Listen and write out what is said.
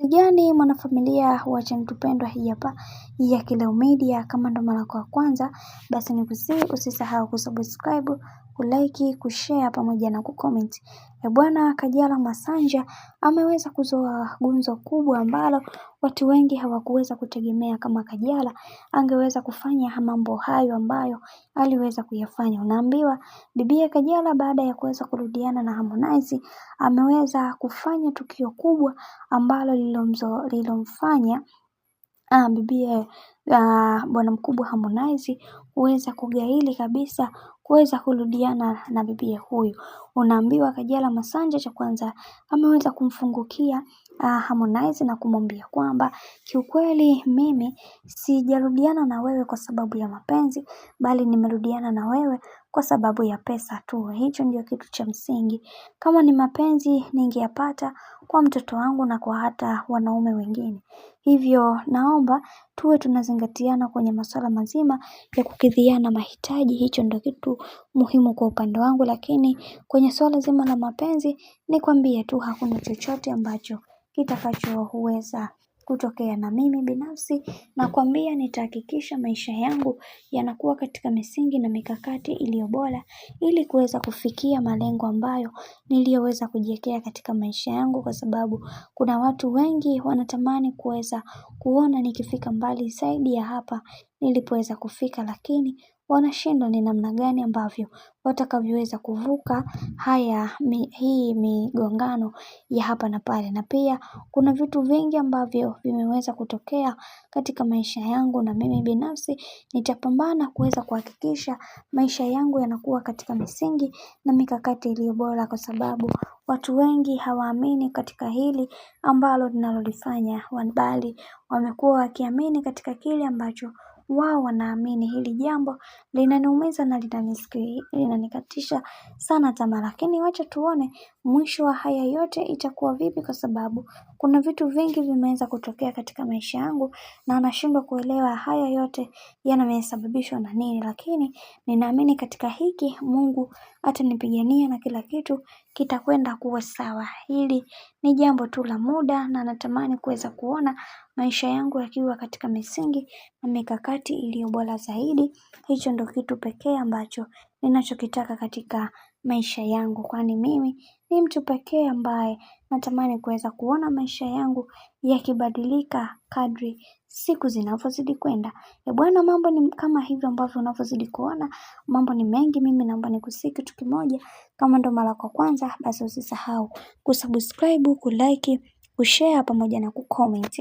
Gani mwanafamilia wa channel tupendwa hii hapa ya Kileo Media. Kama ndo mara yako ya kwanza, basi nikusihi usisahau kusubscribe, kulike, kushare pamoja na kucomment. Bwana Kajala Masanja ameweza kuzoa gunzo kubwa ambalo watu wengi hawakuweza kutegemea kama Kajala angeweza kufanya mambo hayo ambayo aliweza kuyafanya. Unaambiwa bibie Kajala baada ya kuweza kurudiana na Harmonize ameweza kufanya tukio kubwa ambalo lilomfanya bibie bwana mkubwa Harmonize kuweza kugaili kabisa kuweza kurudiana na bibie huyu. Unaambiwa Kajala Masanja cha kwanza ameweza kumfungukia Harmonize na kumwambia kwamba kiukweli mimi sijarudiana na wewe kwa sababu ya mapenzi, bali nimerudiana na wewe kwa sababu ya pesa tu. Hicho ndio kitu cha msingi. Kama ni mapenzi ningeyapata kwa mtoto wangu na kwa hata wanaume wengine. Hivyo naomba tuwe tunazingatiana kwenye masuala mazima ya kukidhiana mahitaji. Hicho ndio kitu muhimu kwa upande wangu, lakini kwenye swala zima la mapenzi nikwambie tu hakuna chochote ambacho kitakachoweza kutokea. Na mimi binafsi nakwambia nitahakikisha maisha yangu yanakuwa katika misingi na mikakati iliyo bora ili kuweza kufikia malengo ambayo niliyoweza kujiwekea katika maisha yangu, kwa sababu kuna watu wengi wanatamani kuweza kuona nikifika mbali zaidi ya hapa nilipoweza kufika, lakini wanashindwa ni namna gani ambavyo watakavyoweza kuvuka hii migongano ya hapa na pale. Na pia kuna vitu vingi ambavyo vimeweza kutokea katika maisha yangu, na mimi binafsi nitapambana kuweza kuhakikisha maisha yangu yanakuwa katika misingi na mikakati iliyo bora, kwa sababu watu wengi hawaamini katika hili ambalo ninalolifanya, bali wamekuwa wakiamini katika kile ambacho wao wanaamini. Hili jambo linaniumiza na linanikatisha sana tamaa, lakini wacha tuone mwisho wa haya yote itakuwa vipi, kwa sababu kuna vitu vingi vimeweza kutokea katika maisha yangu na nashindwa kuelewa haya yote yanasababishwa na nini, lakini ninaamini katika hiki Mungu atanipigania na kila kitu kitakwenda kuwa sawa. Hili ni jambo tu la muda na natamani kuweza kuona maisha yangu yakiwa katika misingi na mikakati iliyo bora zaidi. Hicho ndo kitu pekee ambacho ninachokitaka katika maisha yangu, kwani mimi ni mtu pekee ambaye natamani kuweza kuona maisha yangu yakibadilika kadri siku zinavyozidi kwenda. Bwana, mambo ni kama hivyo ambavyo unavyozidi kuona, mambo ni mengi. Mimi naomba nikusihi kitu kimoja, kama ndo mara kwa kwanza, basi usisahau kusubscribe, kulike, kushare pamoja na kucomment.